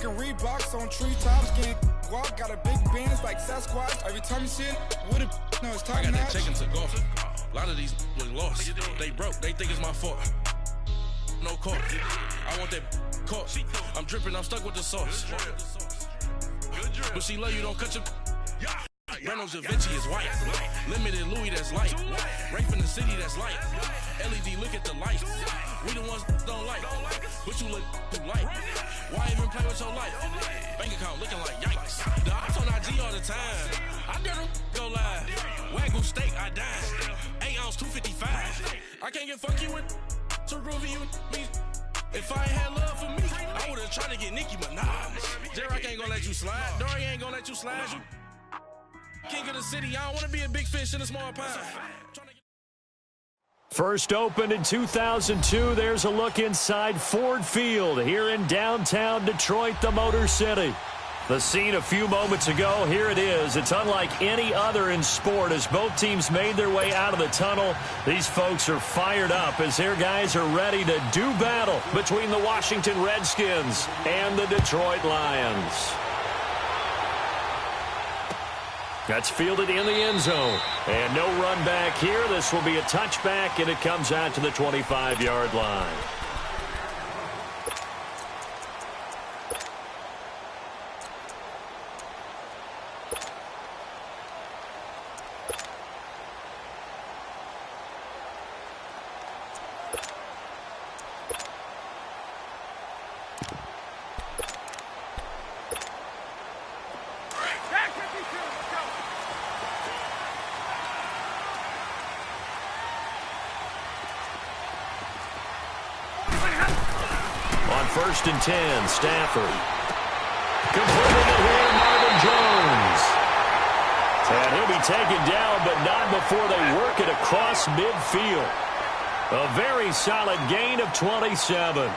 Rockin' Reeboks on treetops, getting walk, got a big bands like Sasquatch. Every time you see it, with it, no, it's top I got notch. that taken to golf. A lot of these look lost. They broke, they think it's my fault. No court. I want that court. I'm dripping, I'm stuck with the sauce. But she love you, don't cut your. Breno Javinci is white. Limited Louis, that's light. Rape in the city, that's light. LED, look at the light. We the ones don't like. But you look too light. Why even play with your life? Bank account looking like yikes. The ops on IG all the time. I dare them go live. Wagyu steak, I dine. 8 ounce, 255. I can't get fuck you with too groovy you me. If I ain't had love for me, I would've tried to get Nicki Minaj. J-Rock ain't gonna let you slide. Dory ain't gonna let you slide. You king of the city, I don't wanna be a big fish in a small pond. First opened in 2002, there's a look inside Ford Field here in downtown Detroit, the Motor City. The scene a few moments ago, here it is. It's unlike any other in sport as both teams made their way out of the tunnel. These folks are fired up as their guys are ready to do battle between the Washington Redskins and the Detroit Lions. That's fielded in the end zone. And no run back here. This will be a touchback, and it comes out to the 25-yard line. First and 10, Stafford. Completing it here, Marvin Jones. And he'll be taken down, but not before they work it across midfield. A very solid gain of 27.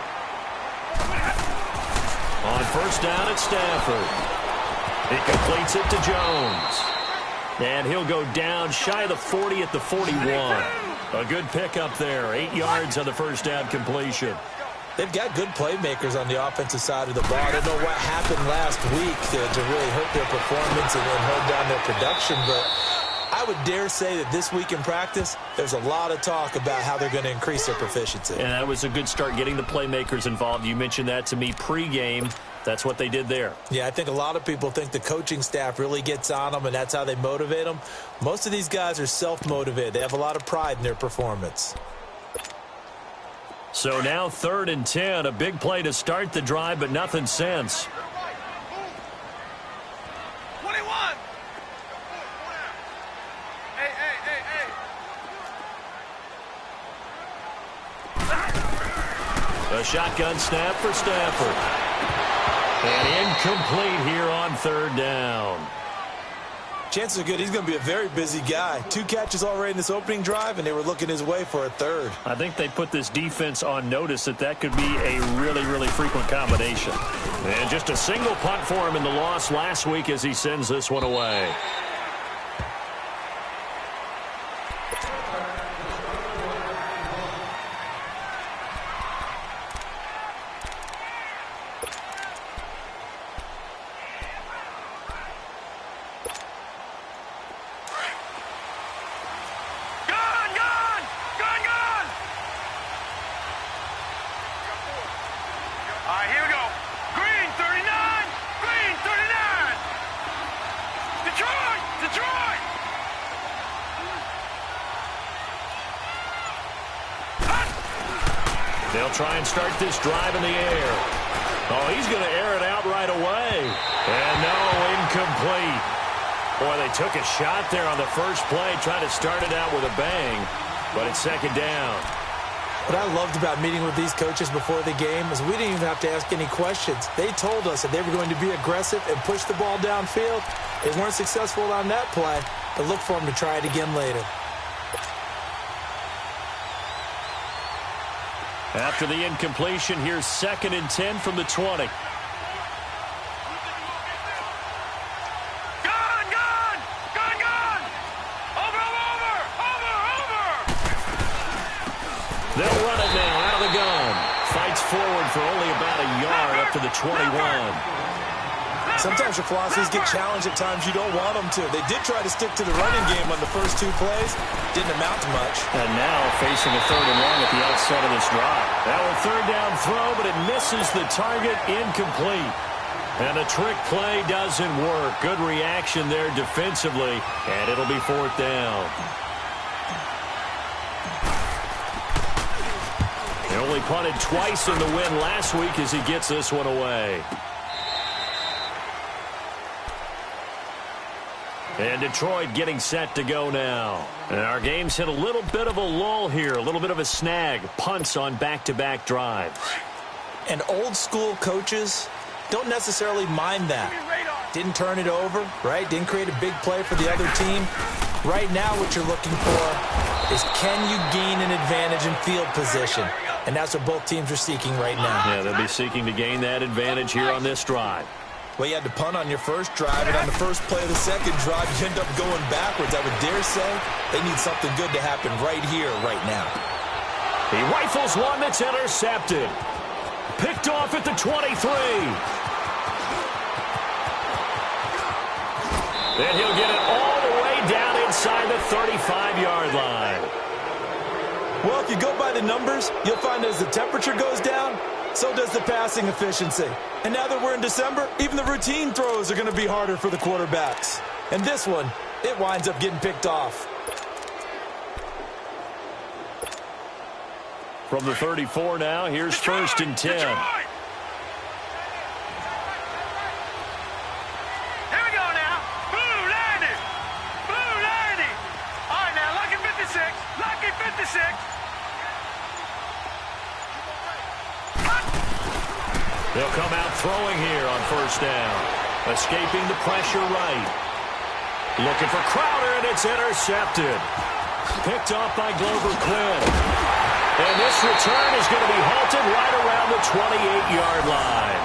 On first down at Stafford. He completes it to Jones. And he'll go down shy of the 40 at the 41. A good pickup there. 8 yards on the first down completion. They've got good playmakers on the offensive side of the ball. I don't know what happened last week to really hurt their performance and hold down their production, but I would dare say that this week in practice, there's a lot of talk about how they're going to increase their proficiency. And that was a good start getting the playmakers involved. You mentioned that to me pregame. That's what they did there. Yeah, I think a lot of people think the coaching staff really gets on them, and that's how they motivate them. Most of these guys are self-motivated. They have a lot of pride in their performance. So now 3rd and 10, a big play to start the drive, but nothing since. 21. A shotgun snap for Stafford. And incomplete here on 3rd down. Chances are good he's going to be a very busy guy. 2 catches already in this opening drive, and they were looking his way for a 3rd. I think they put this defense on notice that could be a really, really frequent combination. And just a single punt for him in the loss last week as he sends this one away. They'll try and start this drive in the air. Oh, he's going to air it out right away. And no, incomplete. Boy, they took a shot there on the first play, tried to start it out with a bang, but it's 2nd down. What I loved about meeting with these coaches before the game is we didn't even have to ask any questions. They told us that they were going to be aggressive and push the ball downfield. They weren't successful on that play, but look for them to try it again later. After the incompletion, here's 2nd and 10 from the 20. They'll run it now out of the gun. Fights forward for only about a yard up up to the 21. Sometimes your philosophies get challenged at times you don't want them to. They did try to stick to the running game on the first 2 plays. Didn't amount to much. And now facing a 3rd and long at the outset of this drive. That was 3rd down throw, but it misses the target, incomplete. And the trick play doesn't work. Good reaction there defensively, and it'll be 4th down. He only punted twice in the win last week as he gets this one away. And Detroit getting set to go now. And our game's hit a little bit of a lull here, a little bit of a snag. Punts on back-to-back drives. And old-school coaches don't necessarily mind that. Didn't turn it over, right? Didn't create a big play for the other team. Right now what you're looking for is can you gain an advantage in field position? And that's what both teams are seeking right now. Yeah, they'll be seeking to gain that advantage here on this drive. Well, you had to punt on your first drive, and on the first play of the second drive, you end up going backwards. I would dare say they need something good to happen right here, right now. He rifles one that's intercepted. Picked off at the 23. Then he'll get it all the way down inside the 35-yard line. Well, if you go by the numbers, you'll find as the temperature goes down, so does the passing efficiency. And now that we're in December, even the routine throws are going to be harder for the quarterbacks. And this one, it winds up getting picked off. From the 34 now, here's 1st and 10. Here we go now. Blue 90. Blue 90. All right, now, lucky 56. Lucky 56. They'll come out throwing here on 1st down. Escaping the pressure right. Looking for Crowder, and it's intercepted. Picked off by Glover Quinn. And this return is going to be halted right around the 28-yard line.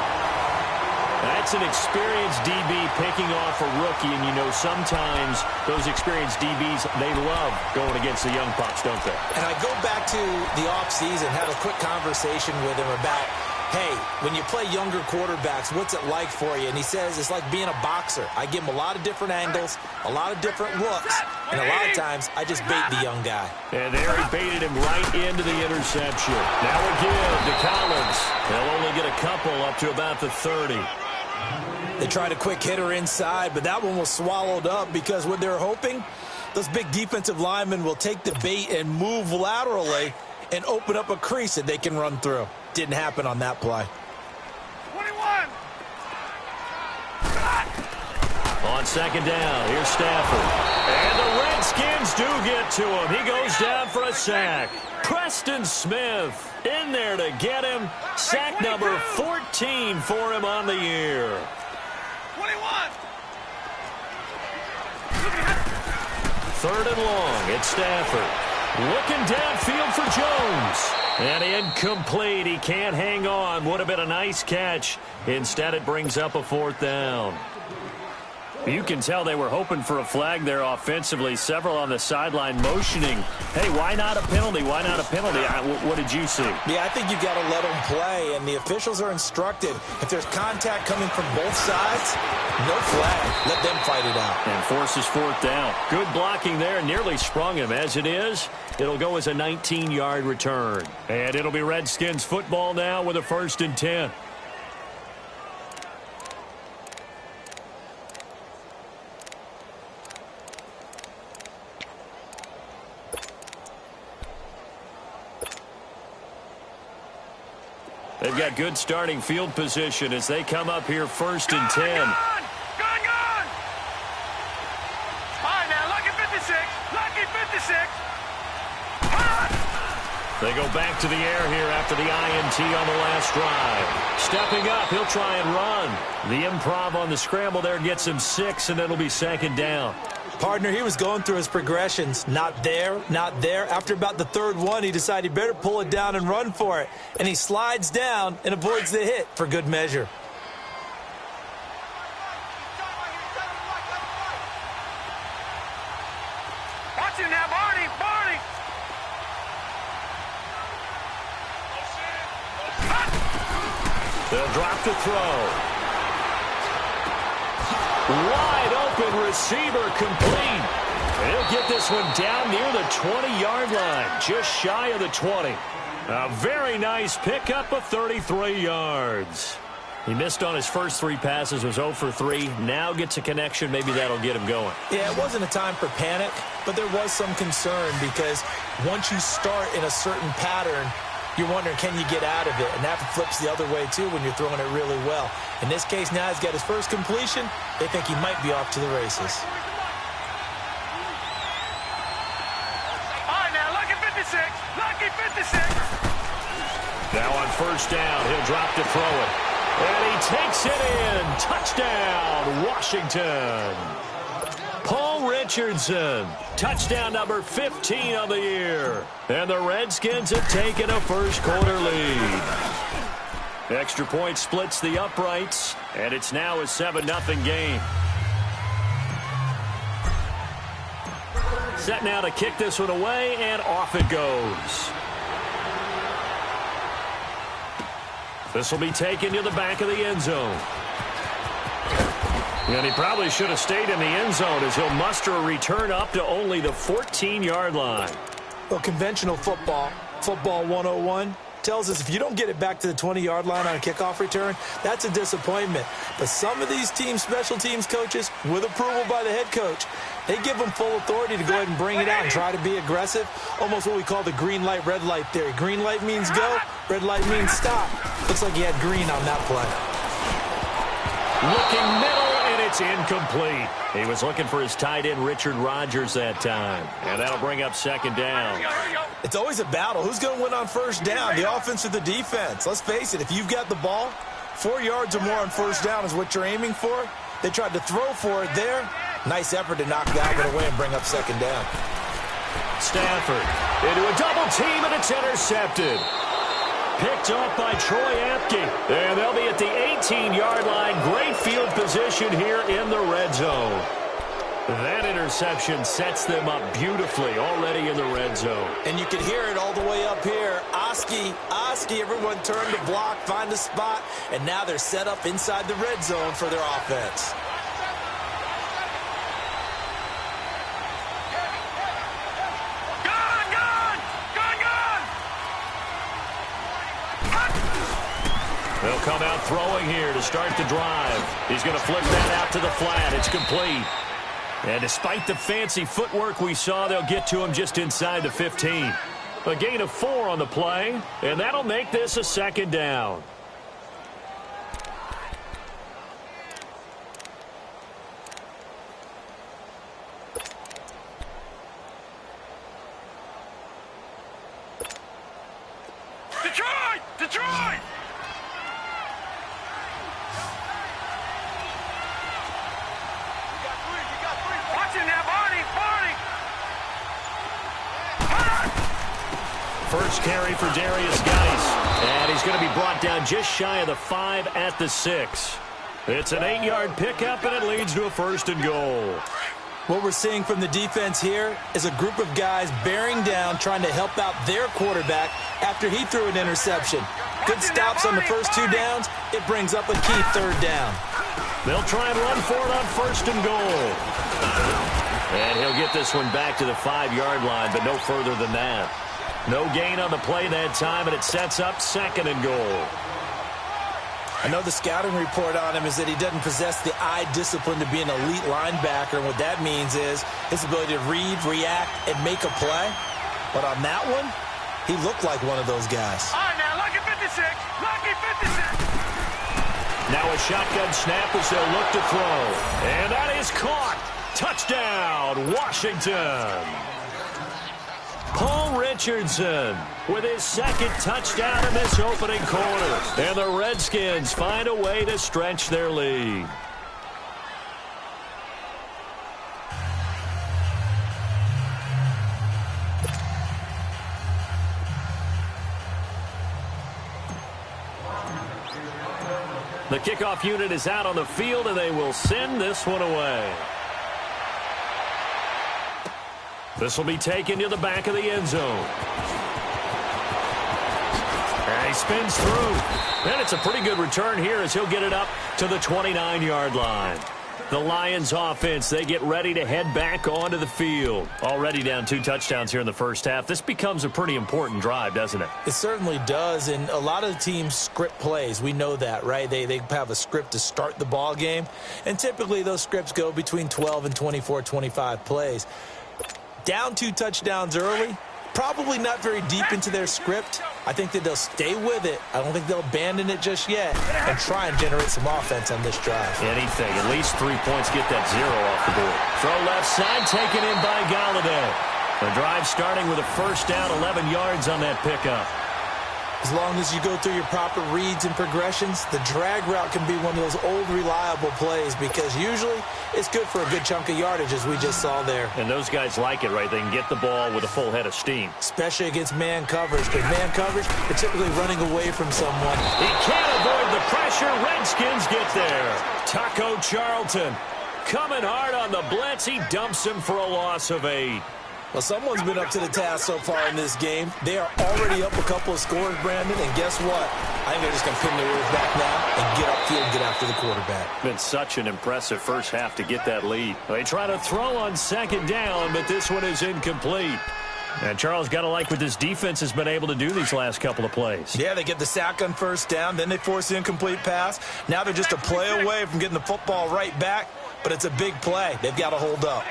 That's an experienced DB picking off a rookie, and you know sometimes those experienced DBs, they love going against the young pups, don't they? And I go back to the offseason, had a quick conversation with him about, hey, when you play younger quarterbacks, what's it like for you? And he says it's like being a boxer. I give him a lot of different angles, a lot of different looks, and a lot of times I just bait the young guy. And there he baited him right into the interception. Now a give to Collins. They'll only get a couple up to about the 30. They tried a quick hitter inside, but that one was swallowed up because what they're hoping, those big defensive linemen will take the bait and move laterally and open up a crease that they can run through. Didn't happen on that play. 21. On 2nd down, here's Stafford. And the Redskins do get to him. He goes down for a sack. Preston Smith in there to get him. Sack number 14 for him on the year. 21. 3rd and long, it's Stafford. Looking downfield for Jones. And incomplete. He can't hang on. Would have been a nice catch. Instead, it brings up a 4th down. You can tell they were hoping for a flag there offensively. Several on the sideline motioning. Hey, why not a penalty? Why not a penalty? What did you see? Yeah, I think you've got to let them play, and the officials are instructed. If there's contact coming from both sides, no flag. Let them fight it out. And forces 4th down. Good blocking there. Nearly sprung him. As it is, it'll go as a 19-yard return. And it'll be Redskins football now with a 1st and 10. They've got good starting field position as they come up here 1st and 10. Gone. All right, now, lucky 56. Lucky 56. They go back to the air here after the INT on the last drive. Stepping up, he'll try and run. The improv on the scramble there gets him 6, and it'll be 2nd down. Partner, he was going through his progressions. Not there, not there. After about the 3rd one, he decided he better pull it down and run for it. And he slides down and avoids the hit for good measure. Watch him now, Barney. Barney. They'll He'll drop to throw. Wide open receiver complete. He'll get this one down near the 20-yard line, just shy of the 20. A very nice pickup of 33 yards. He missed on his first 3 passes, was 0 for 3. Now gets a connection. Maybe that'll get him going. Yeah, it wasn't a time for panic, but there was some concern because once you start in a certain pattern, you're wondering, can you get out of it? And that flips the other way, too, when you're throwing it really well. In this case, now he's got his first completion. They think he might be off to the races. All right, now, lucky 56. Lucky 56. Now on first down, he'll drop to throw it. And he takes it in. Touchdown, Washington. Paul Richardson, touchdown number 15 of the year. And the Redskins have taken a first-quarter lead. Extra point splits the uprights, and it's now a 7-0 game. Set now to kick this one away, and off it goes. This will be taken to the back of the end zone. And he probably should have stayed in the end zone as he'll muster a return up to only the 14-yard line. Well, conventional football 101, tells us if you don't get it back to the 20-yard line on a kickoff return, that's a disappointment. But some of these special teams coaches, with approval by the head coach, they give them full authority to go ahead and bring it out and try to be aggressive. Almost what we call the green light, red light theory. Green light means go, red light means stop. Looks like he had green on that play. Looking middle, and it's incomplete. He was looking for his tight end, Richard Rodgers, that time. And that'll bring up second down. It's always a battle. Who's going to win on first down, the offense or the defense? Let's face it, if you've got the ball, 4 yards or more on first down is what you're aiming for. They tried to throw for it there. Nice effort to knock that one away and bring up second down. Stafford into a double team, and it's intercepted. Picked off by Troy Apke. And they'll be at the 18-yard line. Great field position here in the red zone. That interception sets them up beautifully already in the red zone. And you can hear it all the way up here. Oski, everyone turned to block, find a spot, and now they're set up inside the red zone for their offense. They'll come out throwing here to start the drive. He's going to flip that out to the flat. It's complete. And despite the fancy footwork we saw, they'll get to him just inside the 15. A gain of 4 on the play, and that'll make this a second down. Detroit! First carry for Darius Geis. And he's going to be brought down just shy of the 5 at the 6. It's an 8-yard pickup, and it leads to a first and goal. What we're seeing from the defense here is a group of guys bearing down, trying to help out their quarterback after he threw an interception. Good stops on the first 2 downs. It brings up a key third down. They'll try and run for it on first and goal. And he'll get this one back to the 5-yard line, but no further than that. No gain on the play that time, and it sets up second and goal. I know the scouting report on him is that he doesn't possess the eye discipline to be an elite linebacker, and what that means is his ability to read, react, and make a play. But on that one, he looked like one of those guys. All right, now, lucky 56. Lucky 56. Now a shotgun snap as they'll look to throw. And that is caught. Touchdown, Washington. Paul Richardson with his second touchdown in this opening quarter. And the Redskins find a way to stretch their lead. The kickoff unit is out on the field, and they will send this one away. This will be taken to the back of the end zone. And he spins through. And it's a pretty good return here as he'll get it up to the 29-yard line. The Lions offense, they get ready to head back onto the field. Already down 2 touchdowns here in the first half. This becomes a pretty important drive, doesn't it? It certainly does, and a lot of the teams script plays. We know that, right? They have a script to start the ball game, and typically those scripts go between 12 and 24, 25 plays. Down 2 touchdowns early, probably not very deep into their script. I think that they'll stay with it. I don't think they'll abandon it just yet and try and generate some offense on this drive. Anything. At least 3 points, get that 0 off the board. Throw left side, taken in by Galladay. The drive starting with a first down, 11 yards on that pickup. As long as you go through your proper reads and progressions, the drag route can be one of those old reliable plays because usually it's good for a good chunk of yardage as we just saw there. And those guys like it, right? They can get the ball with a full head of steam. Especially against man coverage. Because man coverage, they're typically running away from someone. He can't avoid the pressure. Redskins get there. Taco Charlton coming hard on the blitz. He dumps him for a loss of 8. Well, someone's been up to the task so far in this game. They are already up a couple of scores, Brandon, and guess what? I think they're just going to pin their ears back now and get upfield and get after the quarterback. Been such an impressive first half to get that lead. They try to throw on second down, but this one is incomplete. And Charles, got to like what this defense has been able to do these last couple of plays. Yeah, they get the sack on first down, then they force the incomplete pass. Now they're just a play away from getting the football right back, but it's a big play. They've got to hold up.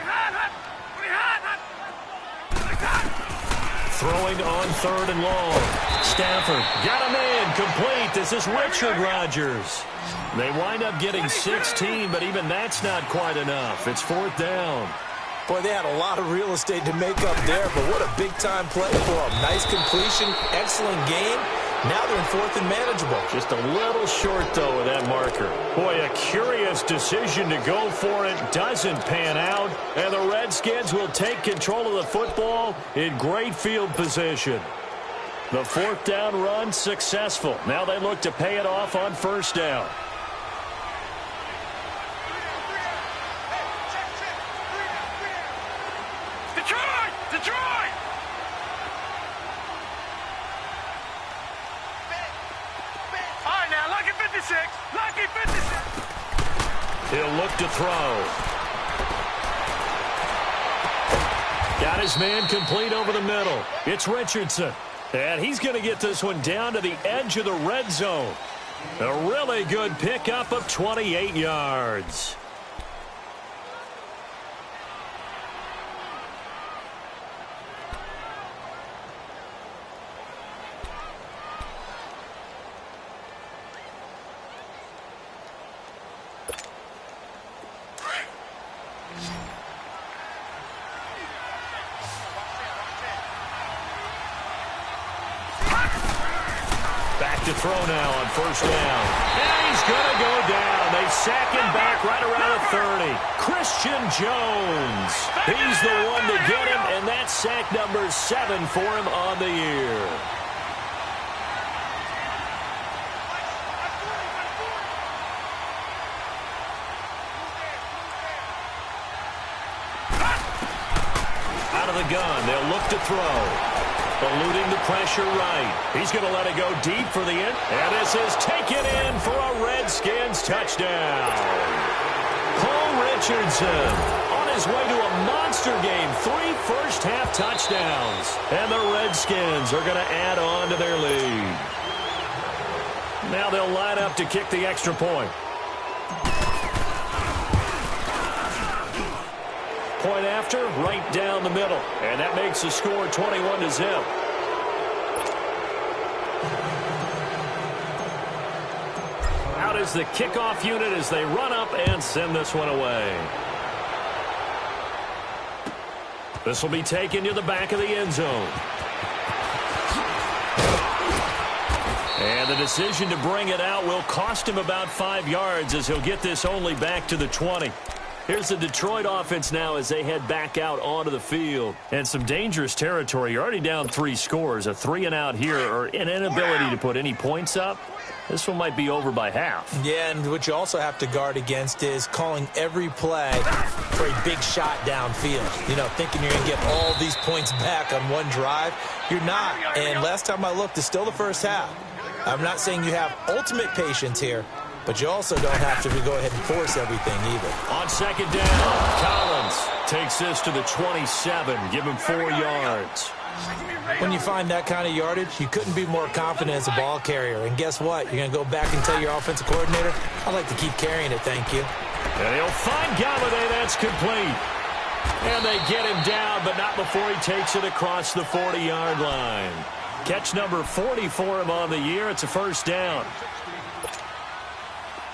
Throwing on 3rd and long. Stafford got him in. Complete. This is Richard Rodgers. They wind up getting 16, but even that's not quite enough. It's 4th down. Boy, they had a lot of real estate to make up there, but what a big-time play for them. Nice completion, excellent game. Now they're in 4th and manageable. Just a little short, though, of that marker. Boy, a curious decision to go for it. Doesn't pan out. And the Redskins will take control of the football in great field position. The 4th down run successful. Now they look to pay it off on first down. Detroit! All right, now, lucky 56. Lucky 56. He'll look to throw. Got his man complete over the middle. It's Richardson. And he's going to get this one down to the edge of the red zone. A really good pickup of 28 yards. To throw now on first down. And he's going to go down. They sack him back right around the 30. Christian Jones. He's the one to get him, and that's sack number 7 for him on the year. Out of the gun, they'll look to throw. Eluding the pressure right. He's going to let it go deep for the end. And this is taken in for a Redskins touchdown. Paul Richardson on his way to a monster game. 3 first-half touchdowns. And the Redskins are going to add on to their lead. Now they'll line up to kick the extra point. Point after, right down the middle. And that makes the score 21-0. Out is the kickoff unit as they run up and send this one away. This will be taken to the back of the end zone. And the decision to bring it out will cost him about 5 yards as he'll get this only back to the 20. Here's the Detroit offense now as they head back out onto the field. And some dangerous territory. You're already down 3 scores. A 3-and-out here or an inability to put any points up. This one might be over by half. Yeah, and what you also have to guard against is calling every play for a big shot downfield. You know, thinking you're going to get all these points back on one drive. You're not. And last time I looked, it's still the first half. I'm not saying you have ultimate patience here, but you also don't have to go ahead and force everything either. On second down, Collins takes this to the 27, give him 4 yards. When you find that kind of yardage, you couldn't be more confident as a ball carrier. And guess what? You're going to go back and tell your offensive coordinator, I'd like to keep carrying it, thank you. And he'll find Galladay. That's complete. And they get him down, but not before he takes it across the 40-yard line. Catch number 40 for him on the year. It's a first down.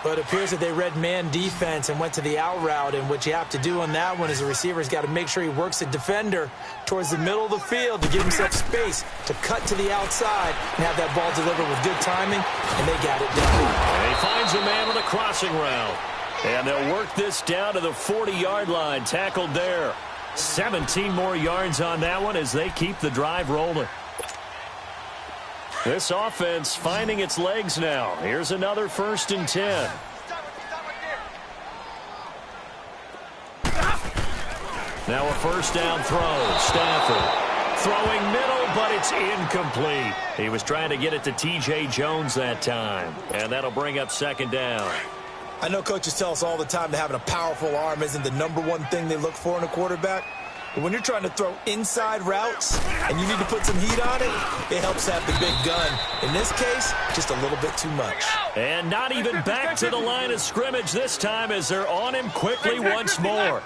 But it appears that they read man defense and went to the out route, and what you have to do on that one is the receiver's got to make sure he works the defender towards the middle of the field to give himself space to cut to the outside and have that ball delivered with good timing, and they got it done. And he finds a man on the crossing route. And they'll work this down to the 40-yard line, tackled there. 17 more yards on that one as they keep the drive rolling. This offense finding its legs now. Here's another 1st and 10. Now a first down throw. Stafford throwing middle, but it's incomplete. He was trying to get it to T.J. Jones that time. And that'll bring up second down. I know coaches tell us all the time that having a powerful arm isn't the #1 thing they look for in a quarterback. But when you're trying to throw inside routes and you need to put some heat on it, it helps to have the big gun. In this case, just a little bit too much. And not even back to the line of scrimmage this time as they're on him quickly once more.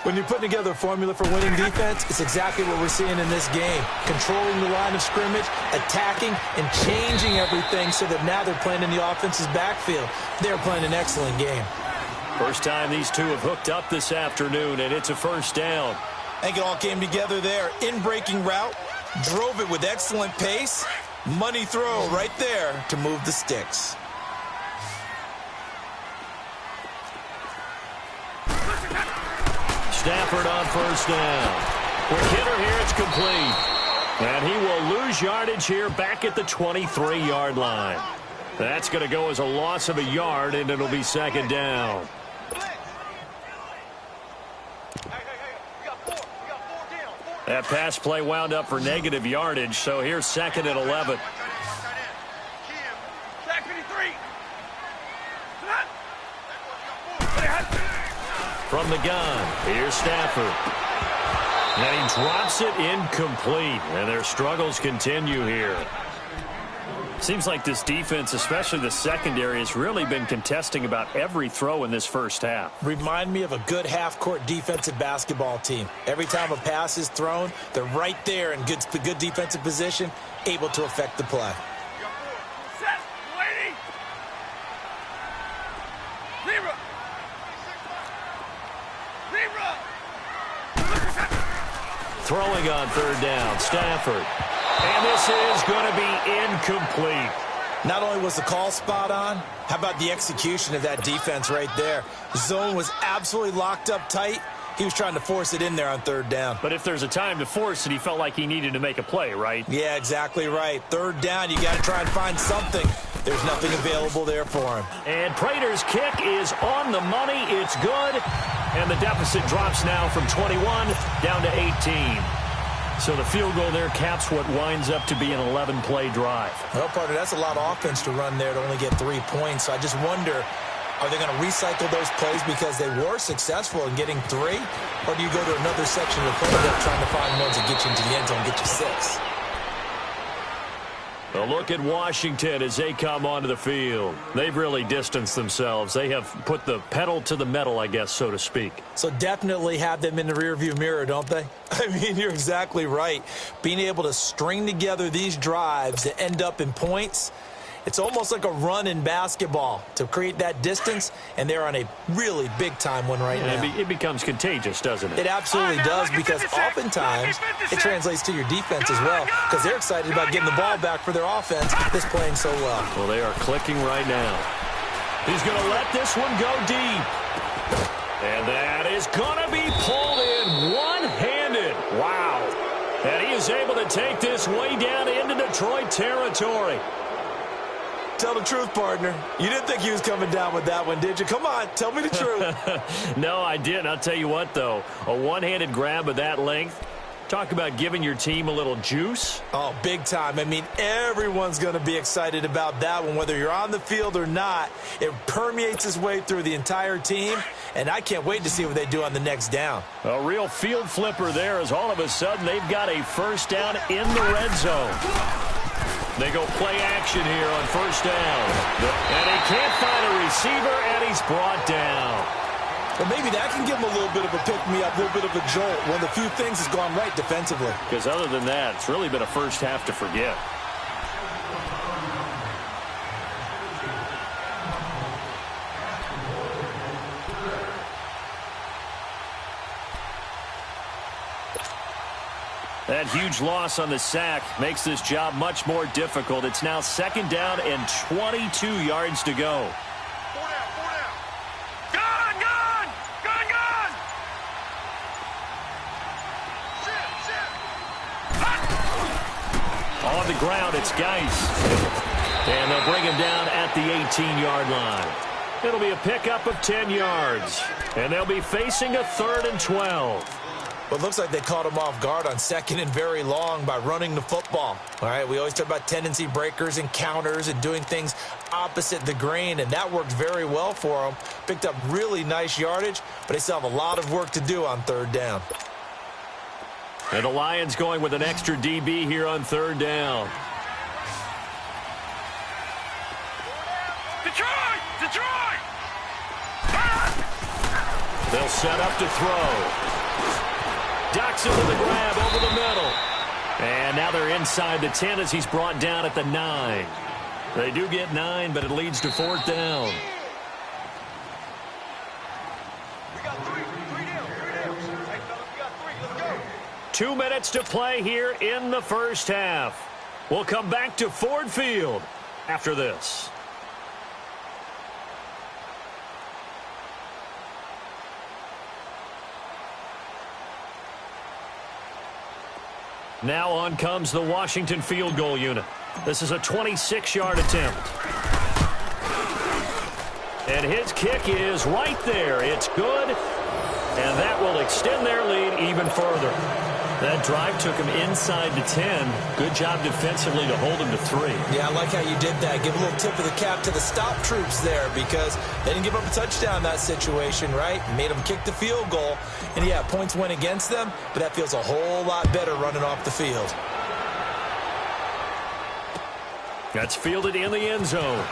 When you're putting together a formula for winning defense, it's exactly what we're seeing in this game. Controlling the line of scrimmage, attacking, and changing everything so that now they're playing in the offense's backfield. They're playing an excellent game. First time these two have hooked up this afternoon, and it's a first down. I think it all came together there. In-breaking route, drove it with excellent pace. Money throw right there to move the sticks. Stafford on first down. Quick hitter here, it's complete. And he will lose yardage here back at the 23-yard line. That's going to go as a loss of a yard, and it'll be second down. That pass play wound up for negative yardage, so here's second and 11. From the gun, here's Stafford. And he drops it incomplete, and their struggles continue here. Seems like this defense, especially the secondary, has really been contesting about every throw in this first half. Remind me of a good half-court defensive basketball team. Every time a pass is thrown, they're right there in good defensive position, able to affect the play. Throwing on third down, Stafford. And this is going to be incomplete. Not only was the call spot on, how about the execution of that defense right there? The zone was absolutely locked up tight. He was trying to force it in there on third down. But if there's a time to force it, he felt like he needed to make a play, right? Yeah, exactly right. Third down, you got to try and find something. There's nothing available there for him. And Prater's kick is on the money. It's good. And the deficit drops now from 21 down to 18. So the field goal there caps what winds up to be an 11-play drive. Well, partner, that's a lot of offense to run there to only get 3 points. So I just wonder, are they going to recycle those plays because they were successful in getting 3? Or do you go to another section of the playbook trying to find ones that get you into the end zone and get you 6? A look at Washington as they come onto the field. They've really distanced themselves. They have put the pedal to the metal, I guess, so to speak. So definitely have them in the rearview mirror, don't they? I mean, you're exactly right. Being able to string together these drives that end up in points, it's almost like a run in basketball to create that distance, and they're on a really big-time one right now. It becomes contagious, doesn't it? It absolutely does, because oftentimes it translates to your defense as well, because they're excited about getting the ball back for their offense that's playing so well. Well, they are clicking right now. He's going to let this one go deep. And that is going to be pulled in one-handed. Wow. And he is able to take this way down into Detroit territory. Tell the truth, partner. You didn't think he was coming down with that one, did you? Come on, tell me the truth. No, I didn't. I'll tell you what, though. A one-handed grab of that length, Talk about giving your team a little juice. Oh, big time. I mean, everyone's going to be excited about that one, whether you're on the field or not. It permeates its way through the entire team, and I can't wait to see what they do on the next down. A real field flipper there as all of a sudden they've got a first down in the red zone. They go play action here on first down. And he can't find a receiver, and he's brought down. Well, maybe that can give him a little bit of a pick-me-up, a little bit of a jolt. One of the few things has gone right defensively. Because other than that, it's really been a first half to forget. That huge loss on the sack makes this job much more difficult. It's now second down and 22 yards to go. On the ground, it's Geis. And they'll bring him down at the 18-yard line. It'll be a pickup of 10 yards. And they'll be facing a 3rd and 12. Well, it looks like they caught him off guard on 2nd and very long by running the football. All right, we always talk about tendency breakers and counters and doing things opposite the grain, and that worked very well for them. Picked up really nice yardage, but they still have a lot of work to do on 3rd down. And the Lions going with an extra DB here on 3rd down. Detroit! Detroit! They'll set up to throw. Ducks into the grab over the middle. And now they're inside the 10 as he's brought down at the 9. They do get 9, but it leads to 4th down. We got three down. Hey, fellas, we got 3. Let's go. 2 minutes to play here in the first half. We'll come back to Ford Field after this. Now on comes the Washington field goal unit. This is a 26-yard attempt. And his kick is right there. It's good. And that will extend their lead even further. That drive took him inside the 10. Good job defensively to hold him to 3. Yeah, I like how you did that. Give a little tip of the cap to the stop troops there because they didn't give up a touchdown in that situation, right? Made them kick the field goal. And, yeah, points went against them, but that feels a whole lot better running off the field. That's fielded in the end zone.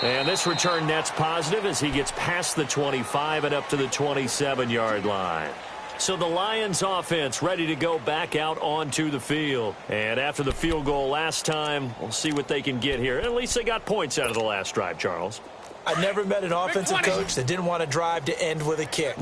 And this return net's positive as he gets past the 25 and up to the 27-yard line. So the Lions offense ready to go back out onto the field. And after the field goal last time, we'll see what they can get here. At least they got points out of the last drive, Charles. I never met an offensive coach that didn't want to drive to end with a kick.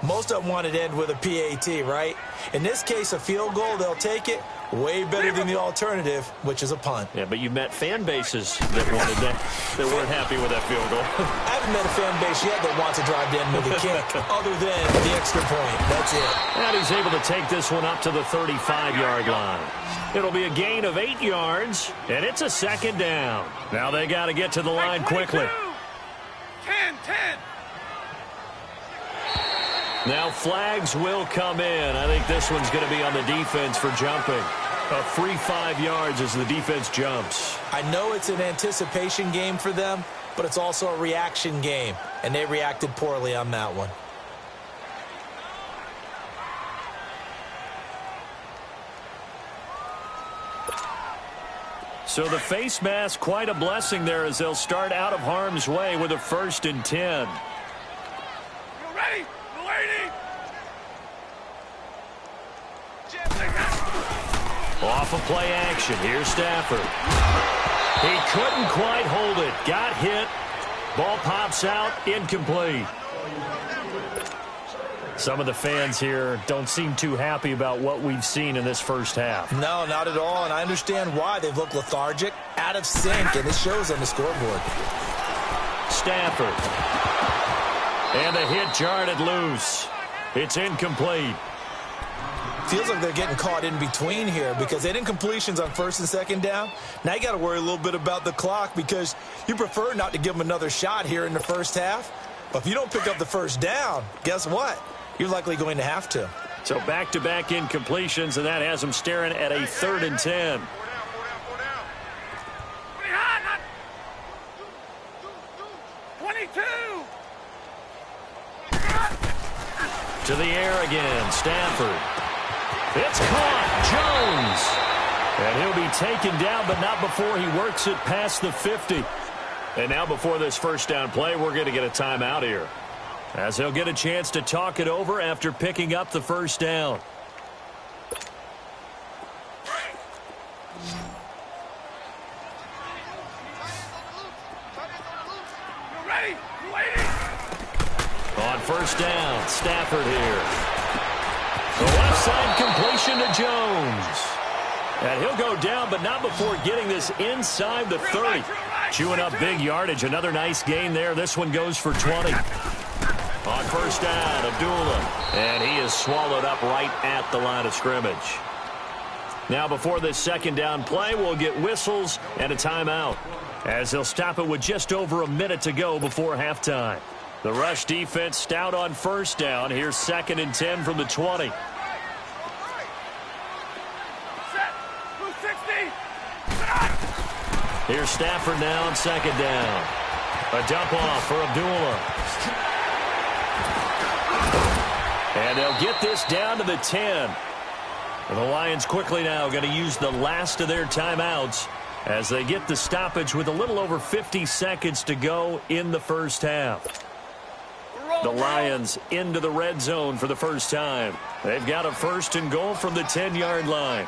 Most of them wanted to end with a PAT, right? In this case, a field goal, they'll take it. Way better than the alternative, which is a punt. Yeah, but you met fan bases that wanted that weren't happy with that field goal. I haven't met a fan base yet that wants to drive to end with a kick, other than the extra point. That's it. And he's able to take this one up to the 35-yard line. It'll be a gain of 8 yards, and it's a 2nd down. Now they got to get to the line quickly. 10. Now flags will come in. I think this one's going to be on the defense for jumping. A free 5 yards as the defense jumps. I know it's an anticipation game for them, but it's also a reaction game, and they reacted poorly on that one. So the face mask, quite a blessing there as they'll start out of harm's way with a 1st and 10. You ready? Lady! Off of play action. Here's Stafford. He couldn't quite hold it. Got hit. Ball pops out. Incomplete. Some of the fans here don't seem too happy about what we've seen in this first half. No, not at all, and I understand why. They've looked lethargic, out of sync, and it shows on the scoreboard. Stafford. And the hit jarred it loose. It's incomplete. Feels like they're getting caught in between here because they didn't completions on 1st and 2nd down. Now you got to worry a little bit about the clock because you prefer not to give them another shot here in the first half. But if you don't pick up the first down, guess what? You're likely going to have to. So back-to-back incompletions, and that has them staring at a 3rd and 10. To the air again, Stafford. It's caught, Jones. And he'll be taken down, but not before he works it past the 50. And now before this first down play, we're going to get a timeout here, as he'll get a chance to talk it over after picking up the first down. On first down, Stafford here. The left side completion to Jones. And he'll go down, but not before getting this inside the 30. Chewing up big yardage. Another nice gain there. This one goes for 20. On first down, Abdullah. And he is swallowed up right at the line of scrimmage. Now before this second down play, we'll get whistles and a timeout, as they'll stop it with just over a minute to go before halftime. The rush defense stout on first down. Here's 2nd and 10 from the 20. Here's Stafford now on 2nd down. A dump off for Abdullah. And they'll get this down to the 10. And the Lions quickly now going to use the last of their timeouts as they get the stoppage with a little over 50 seconds to go in the first half. The Lions into the red zone for the first time. They've got a 1st and goal from the 10-yard line.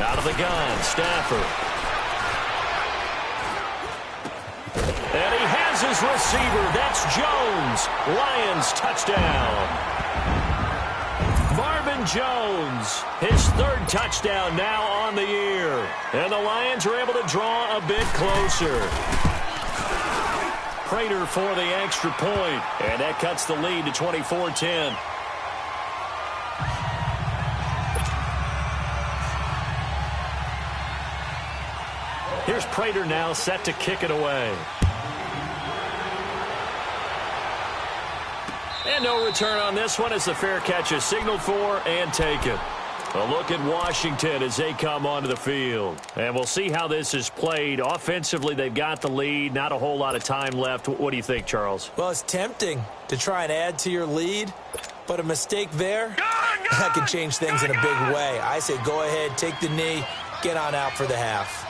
Out of the gun, Stafford. And he has his receiver. That's Jones. Lions touchdown. Marvin Jones, his 3rd touchdown now on the year. And the Lions are able to draw a bit closer. Prater for the extra point. And that cuts the lead to 24-10. Here's Prater now set to kick it away. And no return on this one as the fair catch is signaled for and taken. A look at Washington as they come onto the field. And we'll see how this is played. Offensively, they've got the lead. Not a whole lot of time left. What do you think, Charles? Well, it's tempting to try and add to your lead, but a mistake there, that could change things in a big way. I say go ahead, take the knee, get on out for the half.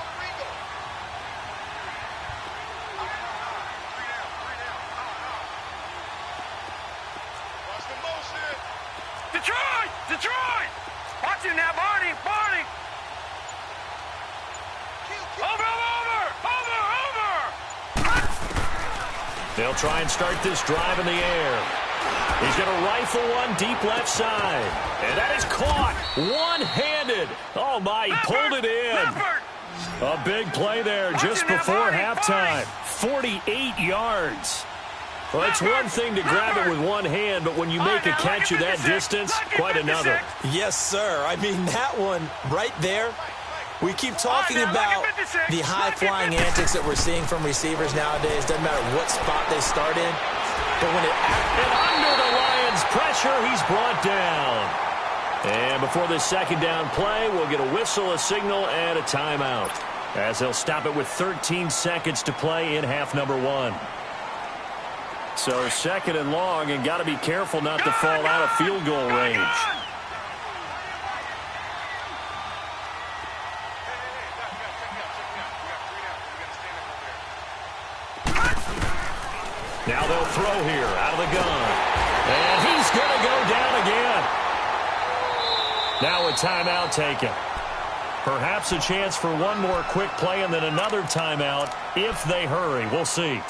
Detroit! Watch him now, Barney! Over! They'll try and start this drive in the air. He's going to rifle one deep left side. And that is caught one-handed. Oh, my, he pulled it in. A big play there just before halftime. 48 yards. Well, it's one thing to grab it with one hand, but when you make a catch of that distance, quite another. Yes, sir. I mean, that one right there, we keep talking about the high-flying antics that we're seeing from receivers nowadays. Doesn't matter what spot they start in. But when and under the Lions' pressure, he's brought down. And before this second down play, we'll get a whistle, a signal, and a timeout, as they'll stop it with 13 seconds to play in half number 1. So 2nd and long, and got to be careful not to fall out of field goal range. Now they'll throw here out of the gun. And he's going to go down again. Now a timeout taken. Perhaps a chance for one more quick play and then another timeout if they hurry. We'll see.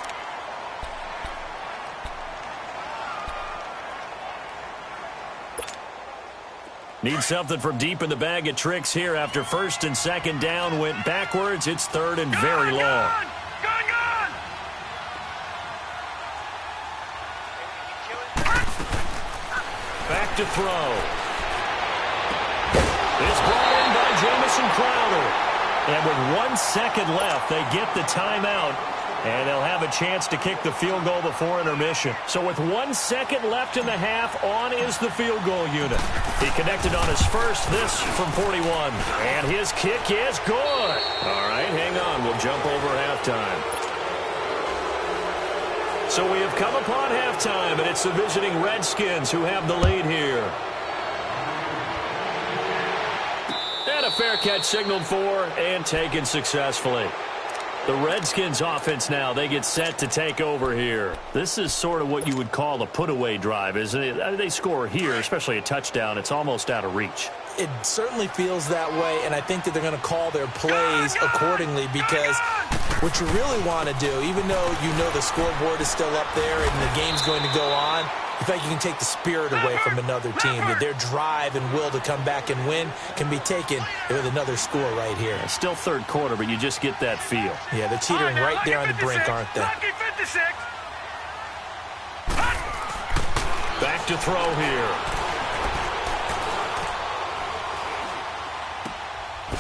Need something from deep in the bag of tricks here after 1st and 2nd down went backwards. It's 3rd and very long. Back to throw. It's brought in by Jamison Crowder. And with 1 second left, they get the timeout And they'll have a chance to kick the field goal before intermission. So with 1 second left in the half, on is the field goal unit. He connected on his first, this from 41. And his kick is good. All right, hang on. We'll jump over halftime. So we have come upon halftime, and it's the visiting Redskins who have the lead here. And a fair catch signaled for and taken successfully. The Redskins offense now, they get set to take over here. This is sort of what you would call a put-away drive, isn't it? They score here, especially a touchdown. It's almost out of reach. It certainly feels that way, and I think that they're going to call their plays accordingly because what you really want to do, even though you know the scoreboard is still up there and the game's going to go on, in fact, you can take the spirit away from another team. That their drive and will to come back and win can be taken with another score right here. It's still third quarter, but you just get that feel. Yeah, they're teetering right there on the brink, aren't they? Back to throw here.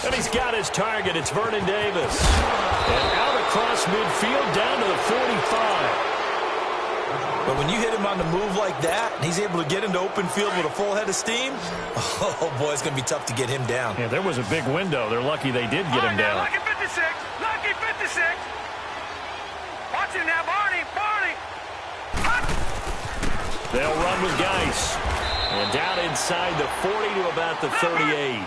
And he's got his target. It's Vernon Davis. And out across midfield down to the 45. But when you hit him on the move like that, and he's able to get into open field with a full head of steam, oh, boy, it's going to be tough to get him down. Yeah, there was a big window. They're lucky they did get him down. Lucky 56. Lucky 56. Watch him now, Barney. Barney. They'll run with Geis. And down inside the 40 to about the 38.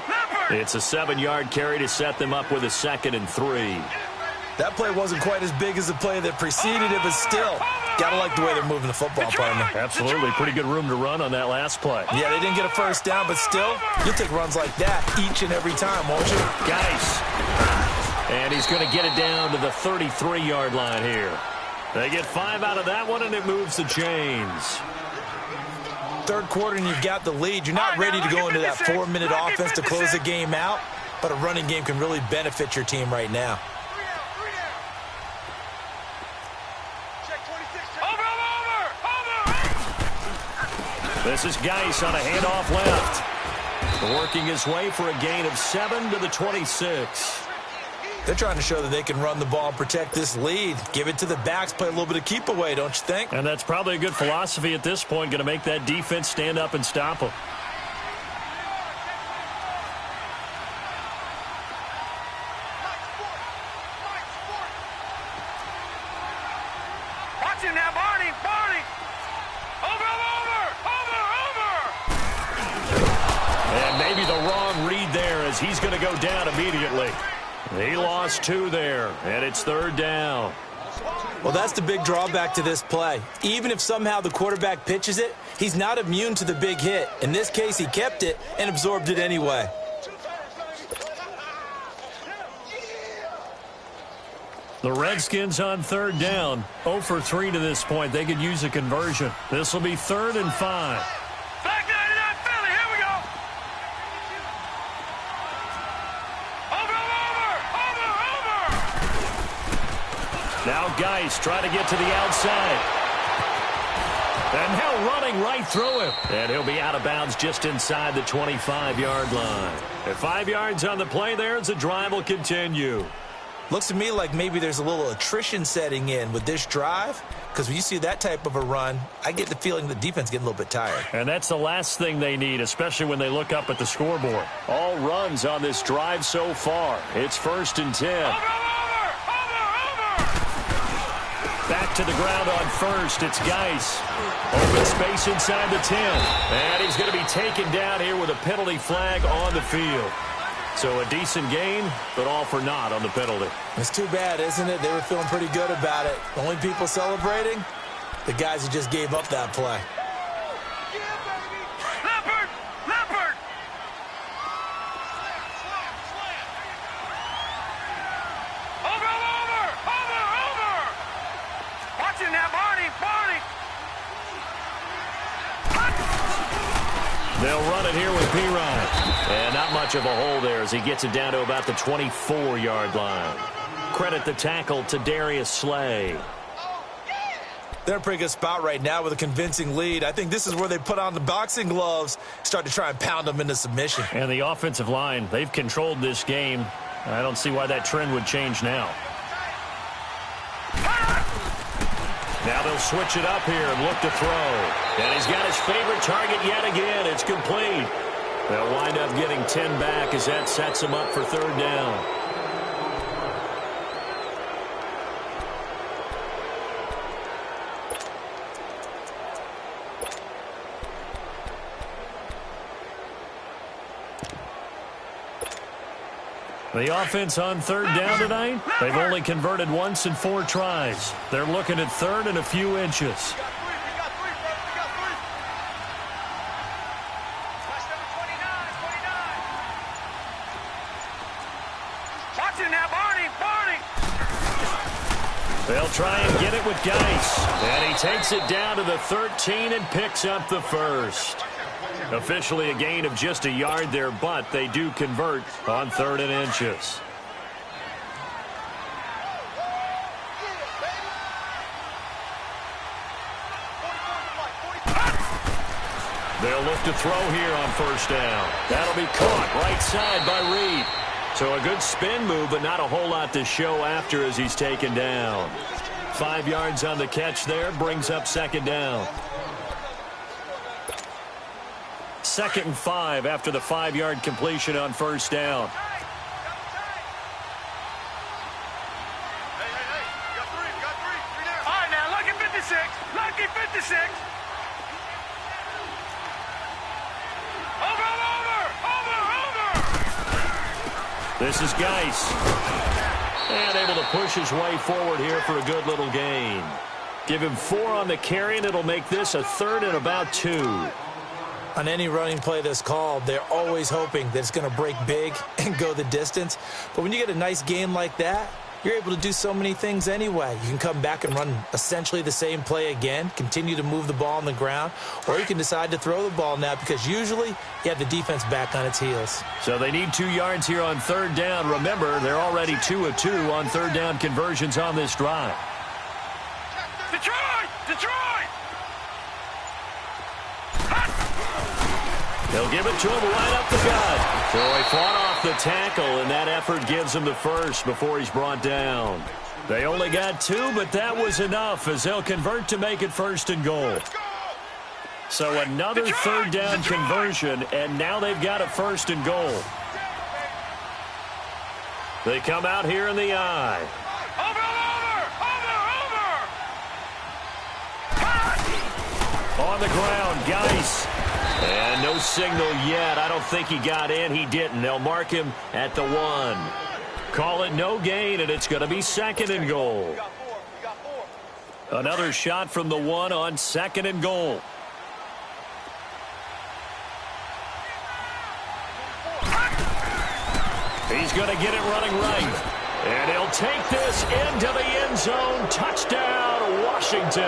It's a 7-yard carry to set them up with a 2nd and 3. That play wasn't quite as big as the play that preceded it, but still, gotta like the way they're moving the football, partner. Absolutely. Pretty good room to run on that last play. Yeah, they didn't get a first down, but still, you'll take runs like that each and every time, won't you? Geis. And he's going to get it down to the 33-yard line here. They get 5 out of that one, and it moves the chains. Third quarter, and you've got the lead. You're not ready to go into that 4-minute offense to close the game out, but a running game can really benefit your team right now. This is Geis on a handoff left. Working his way for a gain of 7 to the 26. They're trying to show that they can run the ball and protect this lead. Give it to the backs, play a little bit of keep away, don't you think? And that's probably a good philosophy at this point, going to make that defense stand up and stop them. Watch him now, Barney. Barney. And maybe the wrong read there as he's going to go down immediately. He lost 2 there, and it's 3rd down. Well, that's the big drawback to this play. Even if somehow the quarterback pitches it, he's not immune to the big hit. In this case, he kept it and absorbed it anyway. The Redskins on 3rd down. 0 for 3 to this point. They could use a conversion. This will be 3rd and 5. Back 99 Philly. Here we go. Now Geis trying to get to the outside. And now running right through him. And he'll be out of bounds just inside the 25-yard line. At 5 yards on the play there as the drive will continue. Looks to me like maybe there's a little attrition setting in with this drive, because when you see that type of a run, I get the feeling the defense getting a little bit tired. And that's the last thing they need, especially when they look up at the scoreboard. All runs on this drive so far. It's 1st and 10. Back to the ground on 1st. It's Geis. Open space inside the 10. And he's going to be taken down here with a penalty flag on the field. So a decent gain, but all for naught on the penalty. It's too bad, isn't it? They were feeling pretty good about it. The only people celebrating, the guys who just gave up that play. Leopard! Leopard! Over! Watch him now, Barney! They'll run it here with Pirine. And not much of a hole there as he gets it down to about the 24-yard line. Credit the tackle to Darius Slay. They're in a pretty good spot right now with a convincing lead. I think this is where they put on the boxing gloves, start to try and pound them into submission. And the offensive line, they've controlled this game. I don't see why that trend would change now. Now they'll switch it up here and look to throw. And he's got his favorite target yet again. It's complete. They'll wind up getting 10 back as that sets him up for third down. The offense on third down tonight, they've only converted once in 4 tries. They're looking at third and a few inches. They'll try and get it with Geis. And he takes it down to the 13 and picks up the first. Officially a gain of just a yard there, but they do convert on third and inches. They'll look to throw here on first down. That'll be caught right side by Reed. So a good spin move, but not a whole lot to show after as he's taken down. 5 yards on the catch there, brings up second down. 2nd and 5 after the 5-yard completion on first down. Hey, you got three down. All right, now, lucky 56. Lucky 56. Over. This is Geis. And able to push his way forward here for a good little gain. Give him 4 on the carry, and it'll make this a 3rd and about 2. On any running play that's called, they're always hoping that it's going to break big and go the distance. But when you get a nice game like that, you're able to do so many things anyway. You can come back and run essentially the same play again, continue to move the ball on the ground, or you can decide to throw the ball now because usually you have the defense back on its heels. So they need 2 yards here on third down. Remember, they're already 2 of 2 on third down conversions on this drive. Detroit! They'll give it to him right up the gut. So he fought off the tackle, and that effort gives him the first before he's brought down. They only got 2, but that was enough as they'll convert to make it 1st and goal. So another third down conversion, and now they've got a 1st and goal. They come out here in the eye. On the ground, Geis. And no signal yet. I don't think he got in. He didn't. They'll mark him at the 1. Call it no gain, and it's going to be 2nd and goal. Another shot from the 1 on 2nd and goal. He's going to get it running right. And he'll take this into the end zone. Touchdown, Washington.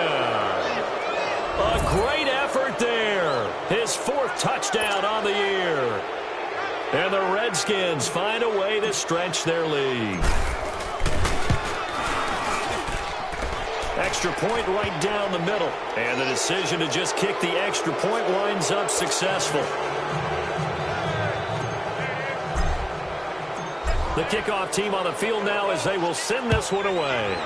A great effort there. His 4th touchdown on the year. And the Redskins find a way to stretch their lead. Extra point right down the middle. And the decision to just kick the extra point winds up successful. The kickoff team on the field now as they will send this one away.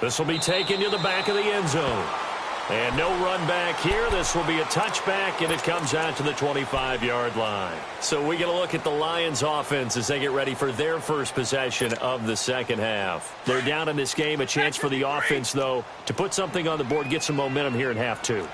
This will be taken to the back of the end zone. And no run back here. This will be a touchback, and it comes out to the 25-yard line. So we get a look at the Lions offense as they get ready for their first possession of the second half. They're down in this game. A chance for the offense, though, to put something on the board, get some momentum here in half 2.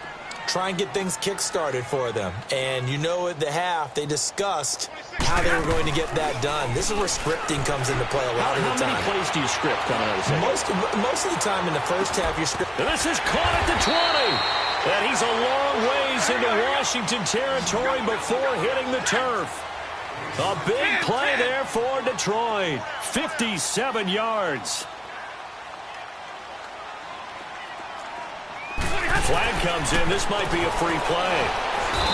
Try and get things kick-started for them. And you know at the half, they discussed how they were going to get that done. This is where scripting comes into play a lot of the time. How many plays do you script coming out of the second? Most of the time in the first half, you're scripting. And this is caught at the 20. And he's a long ways into Washington territory before hitting the turf. A big play there for Detroit. 57 yards. Flag comes in. This might be a free play.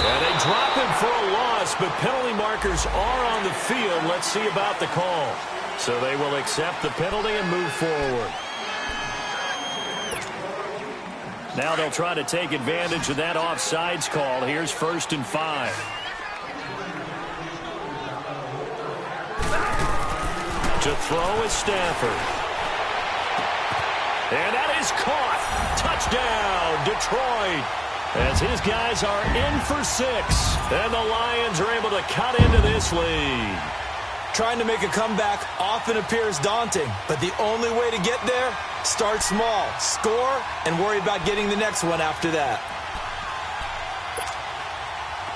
And they drop him for a loss, but penalty markers are on the field. Let's see about the call. So they will accept the penalty and move forward. Now they'll try to take advantage of that offsides call. Here's 1st and 5. To throw is Stafford. And that is caught. Touchdown, Detroit. As his guys are in for 6. And the Lions are able to cut into this lead. Trying to make a comeback often appears daunting, but the only way to get there, start small, score, and worry about getting the next one after that.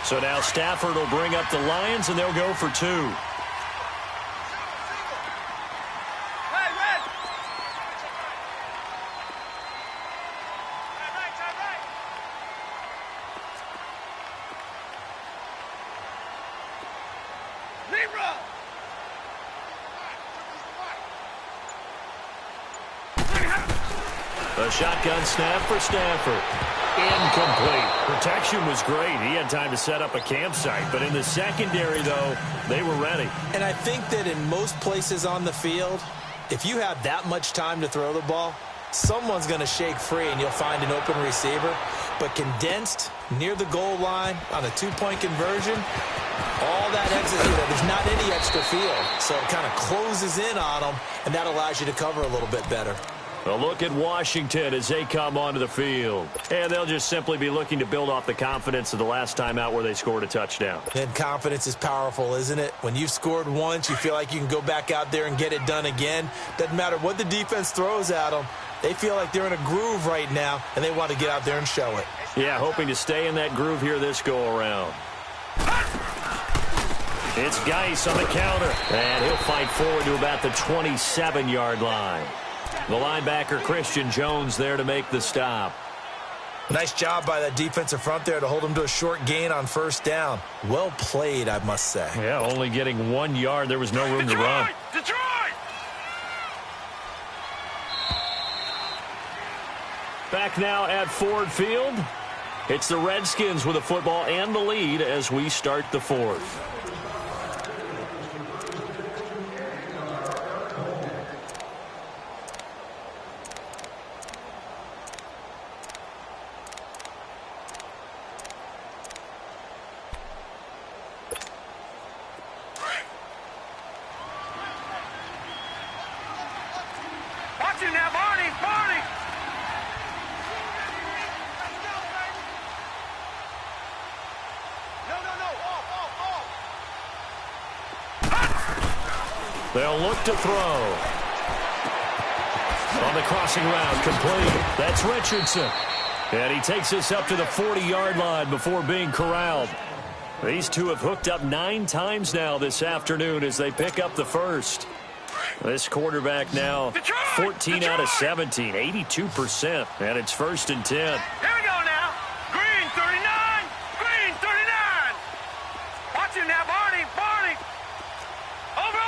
So now Stafford will bring up the Lions, and they'll go for 2. A shotgun snap for Stafford. Incomplete. Protection was great. He had time to set up a campsite. But in the secondary, though, they were ready. And I think that in most places on the field, if you have that much time to throw the ball, someone's going to shake free and you'll find an open receiver. But condensed, near the goal line, on a 2-point conversion, all that extra, there's not any extra field. So it kind of closes in on them, and that allows you to cover a little bit better. A look at Washington as they come onto the field. And they'll just simply be looking to build off the confidence of the last time out where they scored a touchdown. And confidence is powerful, isn't it? When you've scored once, you feel like you can go back out there and get it done again. Doesn't matter what the defense throws at them. They feel like they're in a groove right now, and they want to get out there and show it. Yeah, hoping to stay in that groove here this go-around. It's Geis on the counter. And he'll fight forward to about the 27-yard line. The linebacker, Christian Jones, there to make the stop. Nice job by that defensive front there to hold him to a short gain on first down. Well played, I must say. Yeah, only getting 1 yard. There was no room to run. Detroit! Back now at Ford Field. It's the Redskins with the football and the lead as we start the 4th. They'll look to throw. On the crossing route, complete. That's Richardson. And he takes us up to the 40-yard line before being corralled. These two have hooked up 9 times now this afternoon as they pick up the first. This quarterback now 14 out of 17, 82%. And it's 1st and 10. Here we go now. Green 39. Green 39. Watch him now, Barney. Barney. Over.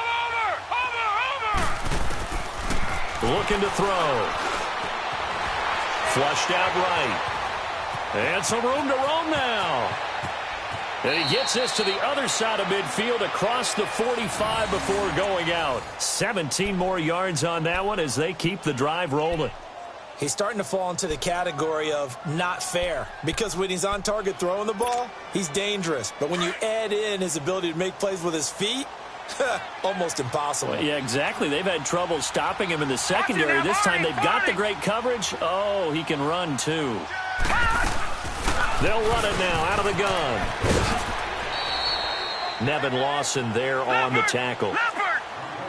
Looking to throw. Flushed out right. And some room to roam now. And he gets this to the other side of midfield across the 45 before going out. 17 more yards on that one as they keep the drive rolling. He's starting to fall into the category of not fair, because when he's on target throwing the ball, he's dangerous. But when you add in his ability to make plays with his feet, almost impossible. Well, yeah, exactly. They've had trouble stopping him in the secondary. This time they've got the great coverage. Oh, he can run too. They'll run it now out of the gun. Nevin Lawson there on the tackle.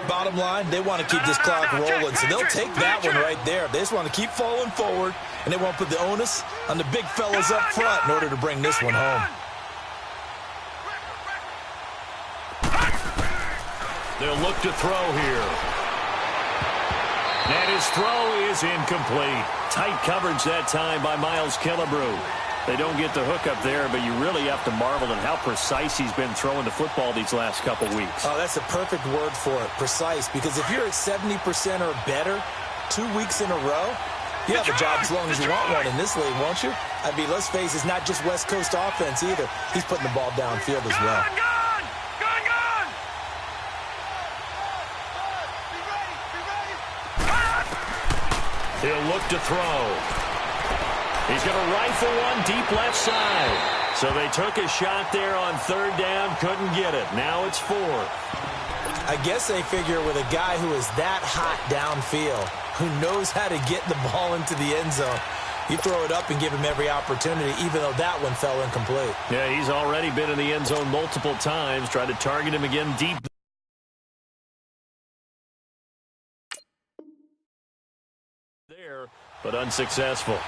Bottom line, they want to keep this clock rolling, so they'll take that one right there. They just want to keep falling forward, and they won't put the onus on the big fellas up front in order to bring this one home. They'll look to throw here. And his throw is incomplete. Tight coverage that time by Miles Killebrew. They don't get the hook up there, but you really have to marvel at how precise he's been throwing the football these last couple weeks. Oh, that's the perfect word for it, precise, because if you're at 70% or better 2 weeks in a row, you have a job as long as you want one in this league, won't you? I mean, let's face it, it's not just West Coast offense either. He's putting the ball downfield as well. He'll look to throw. He's going to rifle one deep left side. So they took a shot there on 3rd down, couldn't get it. Now it's 4th. I guess they figure with a guy who is that hot downfield, who knows how to get the ball into the end zone. You throw it up and give him every opportunity, even though that one fell incomplete. Yeah, he's already been in the end zone multiple times. Tried to target him again deep there, but unsuccessful.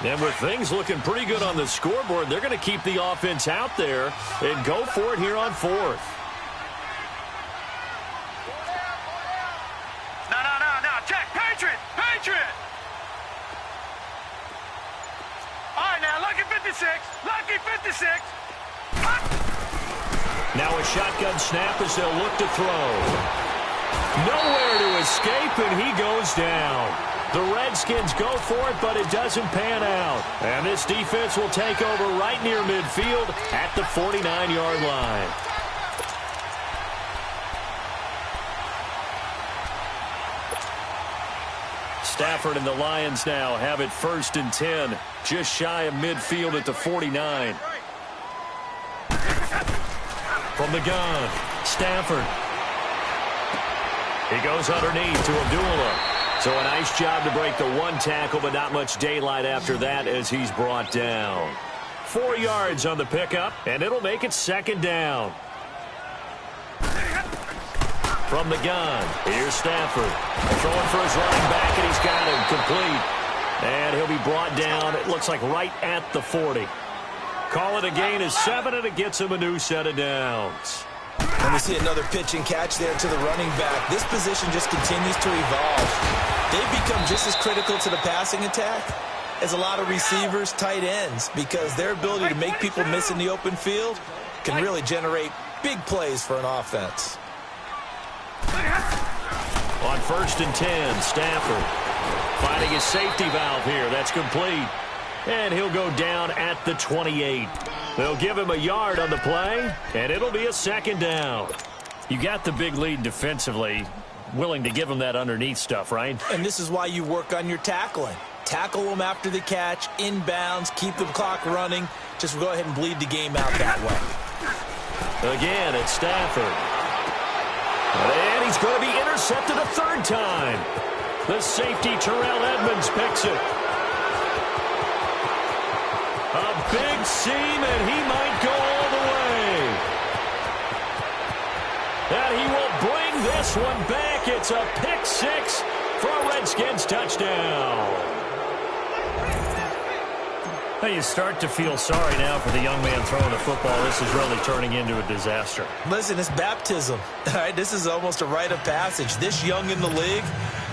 And with things looking pretty good on the scoreboard, they're going to keep the offense out there and go for it here on fourth. No. Check. Patriot. All right, now, lucky 56. Now a shotgun snap as they'll look to throw. Nowhere to escape, and he goes down. The Redskins go for it, but it doesn't pan out. And this defense will take over right near midfield at the 49-yard line. Stafford and the Lions now have it 1st and 10, just shy of midfield at the 49. From the gun, Stafford. He goes underneath to Abdullah. So a nice job to break the one tackle, but not much daylight after that as he's brought down. 4 yards on the pickup, and it'll make it 2nd down. From the gun, here's Stafford. Throwing for his running back, and he's got him complete. And he'll be brought down, it looks like right at the 40. Call it a gain of 7, and it gets him a new set of downs. And we see another pitch and catch there to the running back. This position just continues to evolve. They've become just as critical to the passing attack as a lot of receivers, tight ends, because their ability to make people miss in the open field can really generate big plays for an offense. On 1st and 10, Stafford finding his safety valve here. That's complete. And he'll go down at the 28. They'll give him a yard on the play, and it'll be a 2nd down. You got the big lead defensively, willing to give him that underneath stuff, right? And this is why you work on your tackling. Tackle them after the catch, inbounds, keep the clock running. Just go ahead and bleed the game out that way. Again, it's Stafford. And he's going to be intercepted a 3rd time. The safety, Terrell Edmonds, picks it. A big seam, and he might go all the way. And he will bring this one back. It's a pick 6 for a Redskins touchdown. Now you start to feel sorry now for the young man throwing the football. This is really turning into a disaster. Listen, it's baptism. All right, this is almost a rite of passage. This young in the league,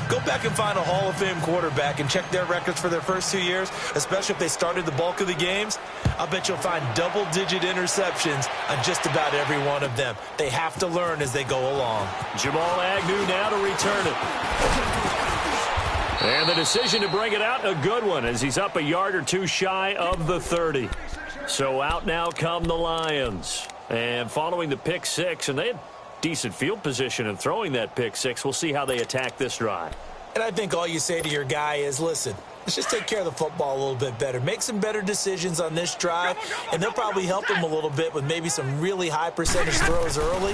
go back and find a Hall of Fame quarterback and check their records for their first 2 years, especially if they started the bulk of the games. I'll bet you'll find double-digit interceptions on just about every one of them. They have to learn as they go along. Jamal Agnew now to return it. And the decision to bring it out, a good one, as he's up a yard or two shy of the 30. So out now come the Lions. And following the pick 6, and they had decent field position in throwing that pick 6. We'll see how they attack this drive. And I think all you say to your guy is, listen, let's just take care of the football a little bit better. Make some better decisions on this drive, and they'll probably help him a little bit with maybe some really high percentage throws early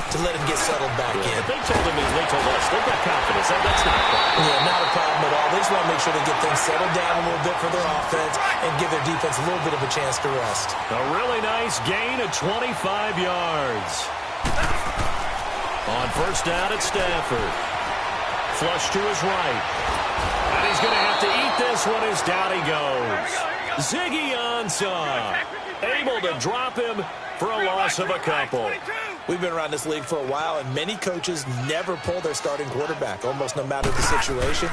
to let him get settled back in. They told him, they told us, they've got confidence. That's not a problem. Yeah, not a problem at all. They just want to make sure they get things settled down a little bit for their offense and give their defense a little bit of a chance to rest. A really nice gain of 25 yards. On 1st down at Stafford. Flush to his right. And he's going to have to eat this one as down he goes. Ziggy Ansah able to drop him for a loss of a couple. We've been around this league for a while, and many coaches never pull their starting quarterback, almost no matter the situation.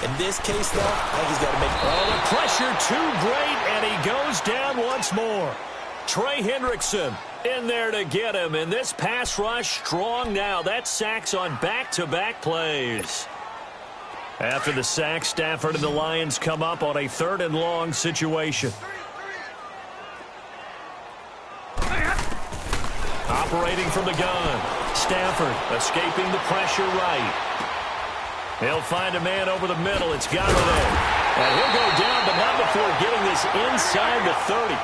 In this case, though, I think he's got to make... Oh, the pressure too great, and he goes down once more. Trey Hendrickson in there to get him, and this pass rush strong now. That's sacks on back-to-back plays. After the sack, Stafford and the Lions come up on a 3rd and long situation. Operating from the gun. Stafford escaping the pressure right. He'll find a man over the middle. It's Galladay. And he'll go down, but not before getting this inside the 30.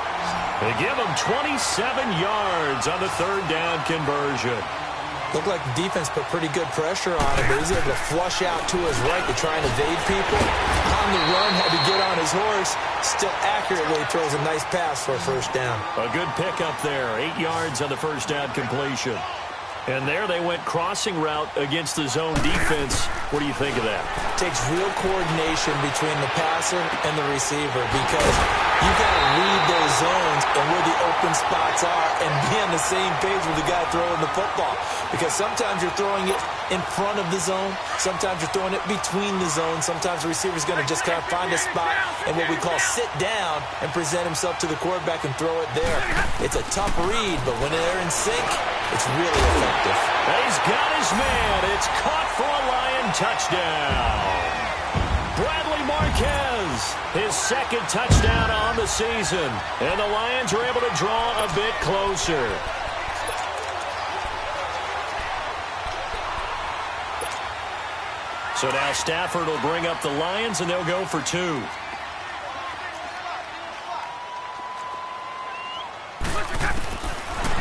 They give him 27 yards on the third down conversion. Looked like the defense put pretty good pressure on him, but he's able to flush out to his right to try and evade people. On the run, had to get on his horse. Still accurately throws a nice pass for a first down. A good pickup there. 8 yards on the first down completion. And there they went crossing route against the zone defense. What do you think of that? Takes real coordination between the passer and the receiver because you've got to read those zones and where the open spots are and be on the same page with the guy throwing the football. Because sometimes you're throwing it in front of the zone. Sometimes you're throwing it between the zones. Sometimes the receiver's going to just kind of find a spot and what we call sit down and present himself to the quarterback and throw it there. It's a tough read, but when they're in sync, it's really effective. He's got his man. It's caught for a Lion touchdown. Bradley Marquez, his second touchdown on the season. And the Lions are able to draw a bit closer. So now Stafford will bring up the Lions, and they'll go for 2.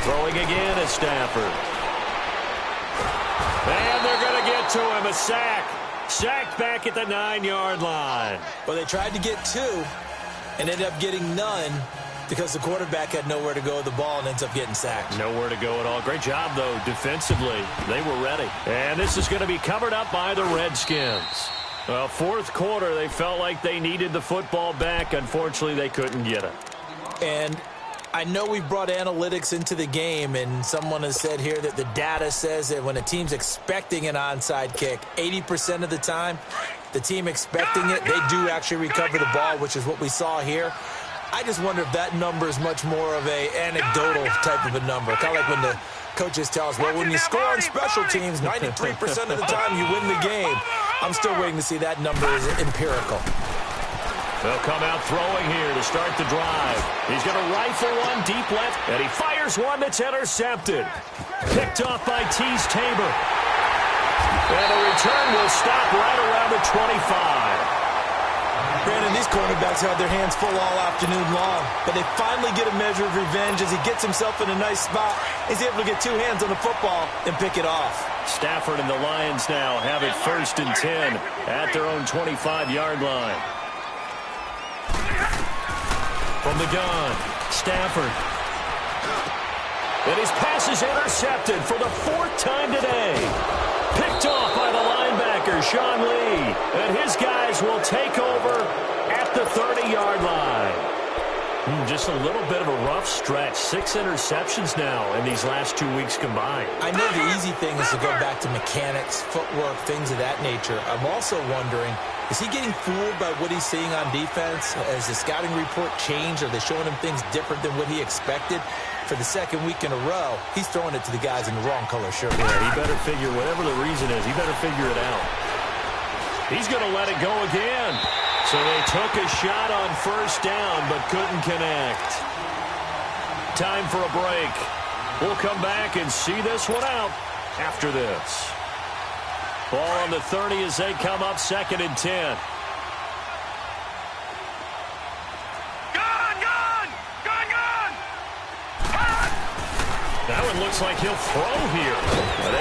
Throwing again is Stafford. And they're going to get to him. A sack. Sacked back at the 9-yard line. Well, they tried to get 2 and ended up getting none because the quarterback had nowhere to go with the ball and ends up getting sacked. Nowhere to go at all. Great job, though, defensively. They were ready. And this is going to be covered up by the Redskins. Well, fourth quarter, they felt like they needed the football back. Unfortunately, they couldn't get it. And I know we've brought analytics into the game, and someone has said here that the data says that when a team's expecting an onside kick, 80% of the time, the team expecting it, they do actually recover the ball, which is what we saw here. I just wonder if that number is much more of a anecdotal type of a number. Kind of like when the coaches tell us, well, when you score on special teams, 93% of the time you win the game. I'm still waiting to see that number is empirical. They'll come out throwing here to start the drive. He's going to rifle one deep left, and he fires one that's intercepted. Picked off by Tease Tabor. And the return will stop right around the 25. Brandon, these cornerbacks had their hands full all afternoon long, but they finally get a measure of revenge as he gets himself in a nice spot. He's able to get 2 hands on the football and pick it off. Stafford and the Lions now have it 1st and 10 at their own 25-yard line. From the gun, Stafford. And his pass is intercepted for the 4th time today. Picked off by the linebacker, Sean Lee. And his guys will take over at the 30-yard line. Just a little bit of a rough stretch. 6 interceptions now in these last 2 weeks combined. I know the easy thing is to go back to mechanics, footwork, things of that nature. I'm also wondering, is he getting fooled by what he's seeing on defense? Has the scouting report changed? Are they showing him things different than what he expected? For the 2nd week in a row, he's throwing it to the guys in the wrong color shirt. Yeah, he better figure, whatever the reason is, he better figure it out. He's going to let it go again. So they took a shot on 1st down, but couldn't connect. Time for a break. We'll come back and see this one out after this. Ball on the 30 as they come up 2nd and 10. That one looks like he'll throw here.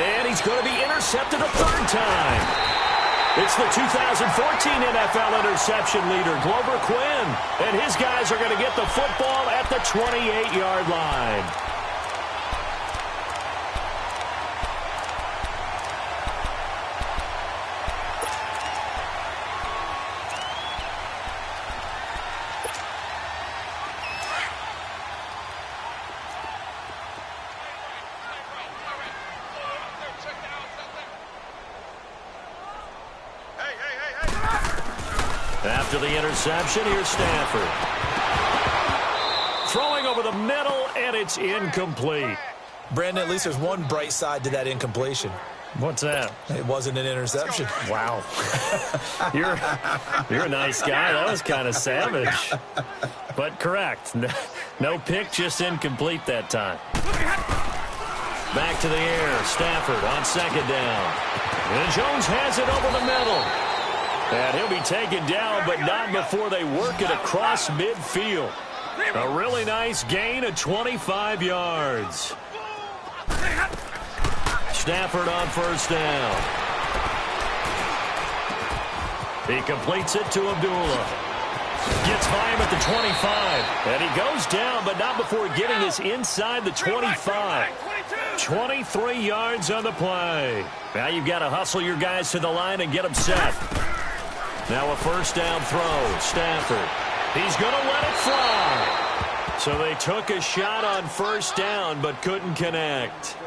And he's going to be intercepted a 3rd time. It's the 2014 NFL interception leader, Glover Quinn. And his guys are going to get the football at the 28-yard line. After the interception, here's Stafford. Throwing over the middle, and it's incomplete. Brandon, at least there's one bright side to that incompletion. What's that? It wasn't an interception. Wow. You're a nice guy. That was kind of savage. But correct. No pick, just incomplete that time. Back to the air. Stafford on second down. And Jones has it over the middle. And he'll be taken down, but not before they work it across midfield. A really nice gain of 25 yards. Stafford on first down. He completes it to Abdullah. Gets by him at the 25. And he goes down, but not before getting us inside the 25. 23 yards on the play. Now you've got to hustle your guys to the line and get them set. Now a first down throw. Stafford. He's going to let it fly. So they took a shot on first down, but couldn't connect.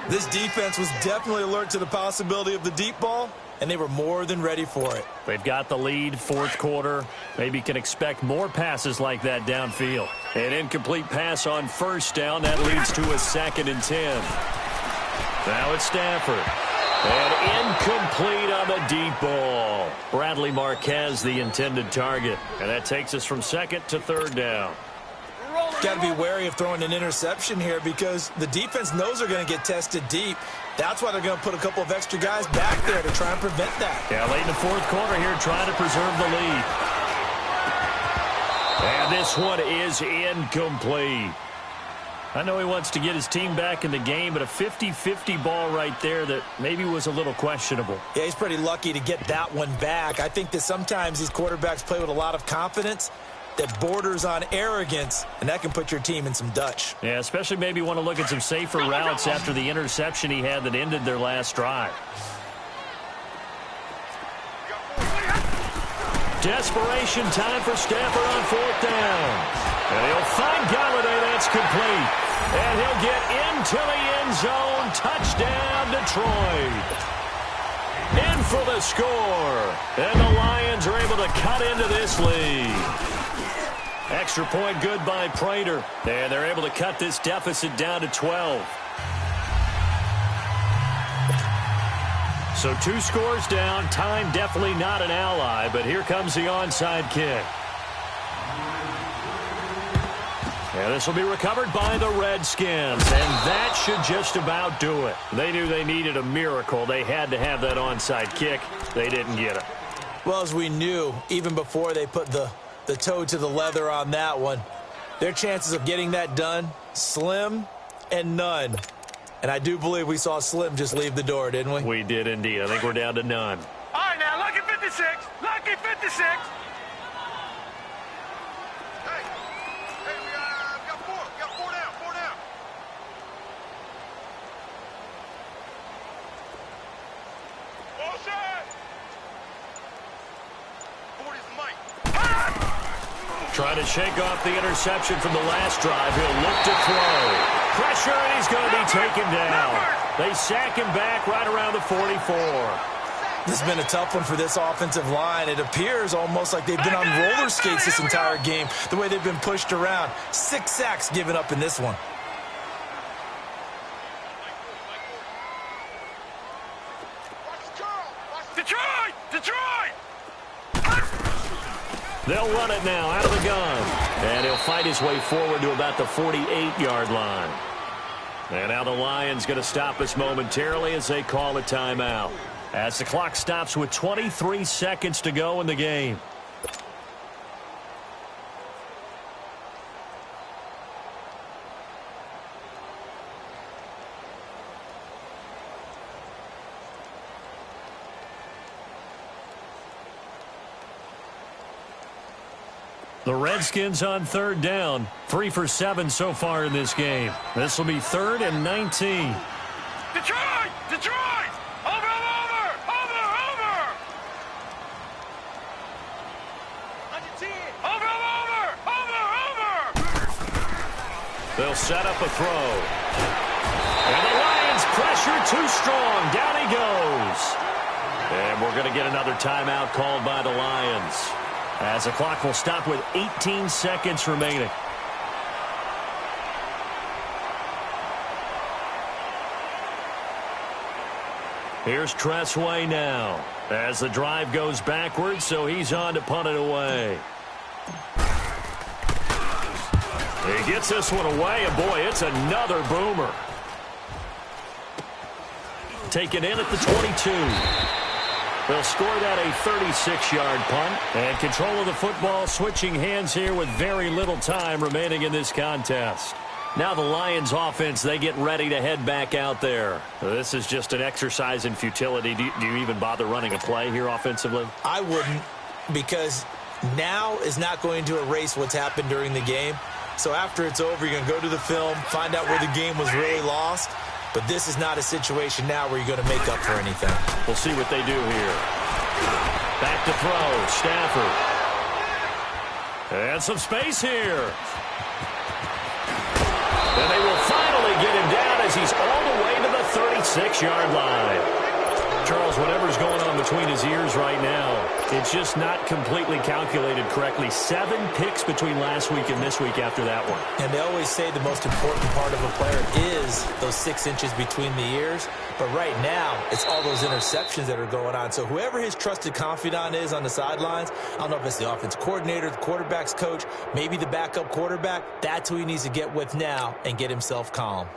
This defense was definitely alert to the possibility of the deep ball, and they were more than ready for it. They've got the lead, fourth quarter. Maybe can expect more passes like that downfield. An incomplete pass on first down. That leads to a 2nd and 10. Now it's Stafford. And incomplete on the deep ball. Bradley Marquez, the intended target. And that takes us from 2nd to 3rd down. Got to be wary of throwing an interception here because the defense knows they're going to get tested deep. That's why they're going to put a couple of extra guys back there to try and prevent that. Yeah, late in the fourth quarter here, trying to preserve the lead. And this one is incomplete. I know he wants to get his team back in the game, but a 50-50 ball right there that maybe was a little questionable. Yeah, he's pretty lucky to get that one back. I think that sometimes these quarterbacks play with a lot of confidence that borders on arrogance, and that can put your team in some Dutch. Yeah, especially maybe want to look at some safer routes after the interception he had that ended their last drive. Desperation time for Stafford on fourth down. And he'll find Galladay. That's complete. And he'll get into the end zone. Touchdown, Detroit. In for the score. And the Lions are able to cut into this lead. Extra point good by Prater. And they're able to cut this deficit down to 12. So 2 scores down. Time definitely not an ally, but here comes the onside kick. And this will be recovered by the Redskins, and that should just about do it. They knew they needed a miracle. They had to have that onside kick. They didn't get it. Well, as we knew, even before they put the toe to the leather on that one, their chances of getting that done, slim and none. And I do believe we saw Slim just leave the door, didn't we? We did indeed. I think we're down to none. All right, now, lucky 56. Lucky 56. We got 4. We got 4 down. 4 down. Ball shot. 40's the mic. Trying to shake off the interception from the last drive. He'll look to throw. Pressure, and he's going to be taken down. They sack him back right around the 44. This has been a tough one for this offensive line. It appears almost like they've been on roller skates this entire game, the way they've been pushed around. 6 sacks given up in this one. Detroit! Detroit! They'll run it now out of the gun. And he'll fight his way forward to about the 48-yard line. And now the Lions going to stop us momentarily as they call a timeout. As the clock stops with 23 seconds to go in the game. The Redskins on third down. 3 for 7 so far in this game. This will be 3rd and 19. Detroit! Detroit! Over! They'll set up a throw. And the Lions pressure too strong. Down he goes. And we're going to get another timeout called by the Lions, as the clock will stop with 18 seconds remaining. Here's Tressway now as the drive goes backwards, so he's on to punt it away. He gets this one away, and boy, it's another boomer. taken in at the 22. They'll score that a 36-yard punt. And control of the football switching hands here with very little time remaining in this contest. Now the Lions offense, they get ready to head back out there. This is just an exercise in futility. Do you even bother running a play here offensively? I wouldn't, because now is not going to erase what's happened during the game. So after it's over, you're going to go to the film, find out where the game was really lost. But this is not a situation now where you're going to make up for anything. We'll see what they do here. Back to throw. Stafford. And some space here. And they will finally get him down as he's all the way to the 36-yard line. Charles, whatever's going on between his ears right now, it's just not completely calculated correctly. 7 picks between last week and this week after that one. And they always say the most important part of a player is those 6 inches between the ears. But right now, it's all those interceptions that are going on. So whoever his trusted confidant is on the sidelines, I don't know if it's the offense coordinator, the quarterback's coach, maybe the backup quarterback, that's who he needs to get with now and get himself calm.